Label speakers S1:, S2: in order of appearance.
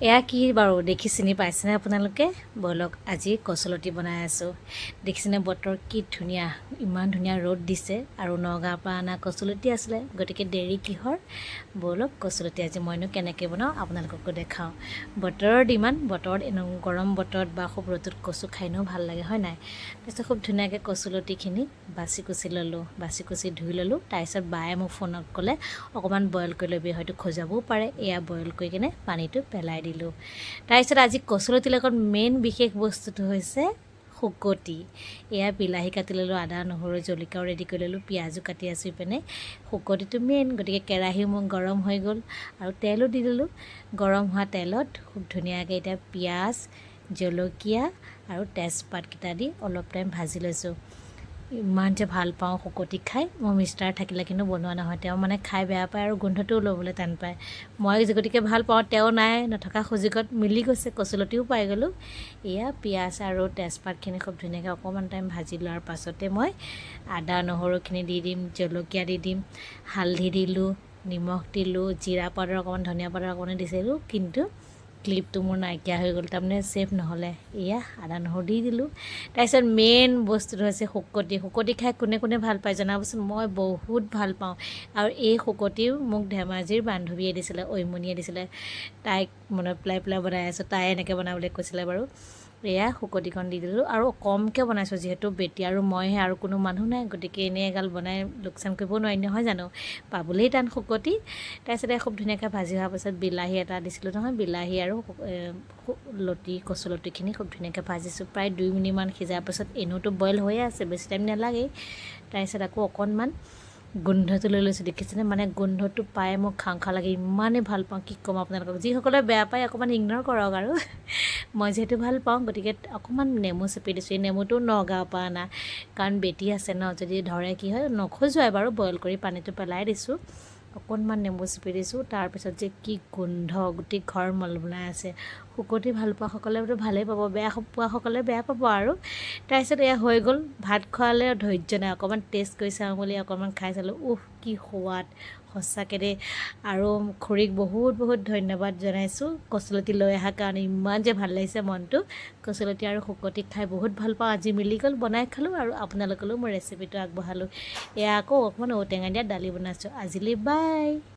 S1: এয়া কি বাৰু দেখি চিনি পাইছেনে আপোনালোকে? ব'লক আজি কচুলতি বনাই আছোঁ। দেখিছেনে বতৰ কি ধুনীয়া, ইমান ধুনীয়া ৰ'দ দিছে আৰু নগাঁৱৰ পৰা অনা কচুলতি আছিলে, গতিকে দেৰি কিহৰ? ব'লক কচুলতি আজি মইনো কেনেকৈ বনাওঁ আপোনালোককো দেখাওঁ। বতৰৰ ডিমাণ্ড, বতৰত গৰম বতৰত বা খুব ৰ'দত কচু খাইনো ভাল লাগে হয় নাই? তাৰপিছত খুব ধুনীয়াকৈ কচুলতিখিনি বাছি কুচি ল'লোঁ, বাছি কুচি ধুই ল'লোঁ। তাৰপিছত বায়ে মোক ফোনত ক'লে অকণমান বইল কৰি ল'বি, হয়তো খজাবও পাৰে। এয়া বইল কৰি কিনে পানীটো পেলাই দিলোঁ। তাৰপিছত আজি কচুলতিৰ লগত মেইন বিশেষ বস্তুটো হৈছে শুকতি। এয়া বিলাহী কাটি ল'লোঁ, আদা নহৰু জলকীয়াও ৰেডি কৰি ল'লোঁ, পিঁয়াজো কাটি আছোঁ পিনে। শুকতিটো মেইন, গতিকে কেৰাহী মোৰ গৰম হৈ গ'ল আৰু তেলো দি দিলোঁ। গৰম হোৱা তেলত খুব ধুনীয়াকৈ এতিয়া পিঁয়াজ জলকীয়া আৰু তেজপাতকেইটা দি অলপ টাইম ভাজি লৈছোঁ। ইমান যে ভাল পাওঁ শুকতি খাই, মোৰ মিষ্টাৰ থাকিলে কিন্তু বনোৱা নহয়, তেওঁ মানে খাই বেয়া পায় আৰু গোন্ধটোও ল'বলৈ টান পায়। মই গতিকে ভাল পাওঁ, তেওঁ নাই, নথকা সুযোগত মিলি গৈছে, কচুলতিও পাই গ'লোঁ। এয়া পিঁয়াজ আৰু তেজপাতখিনি খুব ধুনীয়াকৈ অকণমান টাইম ভাজি লোৱাৰ পাছতে মই আদা নহৰুখিনি দি দিম, জলকীয়া দি দিম, হালধি দিলোঁ, নিমখ দিলোঁ, জিৰা পাউডাৰ অকণমান, ধনিয়া পাউডাৰ অকণমান দিছিলোঁ, কিন্তু ক্লিপটো মোৰ নাইকিয়া হৈ গ'ল, তাৰমানে ছেভ নহ'লে। এয়া আদা নহৰু দি দিলোঁ। তাৰপিছত মেইন বস্তুটো হৈছে শুকতি। শুকতি খাই কোনে কোনে ভাল পায় জনাবচোন, মই বহুত ভাল পাওঁ। আৰু এই শুকতিও মোক ধেমাজিৰ বান্ধৱীয়ে দিছিলে, ঐমনীয়ে দিছিলে, তাইক মনত পেলাই বনাই আছোঁ। তাই এনেকৈ বনাবলৈ কৈছিলে বাৰু। এয়া শুকতিকণ দি দিলোঁ আৰু কমকৈ বনাইছোঁ, যিহেতু বেটি আৰু মইহে, আৰু কোনো মানুহ নাই, গতিকে এনেই এগাল বনাই লোকচান কৰিব নোৱাৰি নহয় জানো, পাবলেই টান শুকতি। তাৰপিছতে খুব ধুনীয়াকৈ ভাজি হোৱাৰ পাছত বিলাহী এটা দিছিলোঁ নহয়, বিলাহী আৰু কচুলতিখিনি খুব ধুনীয়াকৈ ভাজিছোঁ। প্ৰায় 2 মিনিটমান সিজাৰ পাছত, এনেওতো বইল হৈয়ে আছে, বেছি টাইম নালাগেই। তাৰপিছত আকৌ অকণমান গোন্ধটো লৈ লৈছোঁ, দেখিছেনে? মানে গোন্ধটো পাই মোক খাওঁ খাওঁ লাগে, ইমানেই ভাল পাওঁ কি ক'ম আপোনালোকক। যিসকলে বেয়া পায় অকণমান ইগন'ৰ কৰক আৰু মই যিহেতু ভাল পাওঁ, গতিকে অকণমান নেমু চেপি দিছোঁ। এই নেমুটো নগাঁৱৰ পৰা অনা, কাৰণ বেটি আছে ন, যদি ধৰে কি হয়, নখজুৱাই বাৰু, বইল কৰি পানীটো পেলাই দিছোঁ। অকণমান নেমু চেপি দিছোঁ। তাৰপিছত যে কি গোন্ধ, গোটেই ঘৰ মলমলাই আছে। শুকতি ভাল পোৱাসকলেতো ভালেই পাব, বেয়া পোৱাসকলে বেয়া পাব আৰু। তাৰপিছত এয়া হৈ গ'ল, ভাত খোৱালে ধৈৰ্য নাই, অকণমান টেষ্ট কৰি চাওঁ বুলি অকণমান খাই চালোঁ। কি সোৱাদ সঁচাকৈ দেই। আৰু খুৰীক বহুত বহুত ধন্যবাদ জনাইছোঁ কচুলতি লৈ অহাৰ কাৰণে, ইমান যে ভাল লাগিছে মনটো। কচুলতি আৰু শুকতি খাই বহুত ভাল পাওঁ, আজি মিলি গ'ল, বনাই খালোঁ আৰু আপোনালোকলৈও মই ৰেচিপিটো আগবঢ়ালোঁ। এয়া আকৌ অকণমান ঔটেঙা দিয়া দালি বনাইছোঁ। আজিলৈ বাই।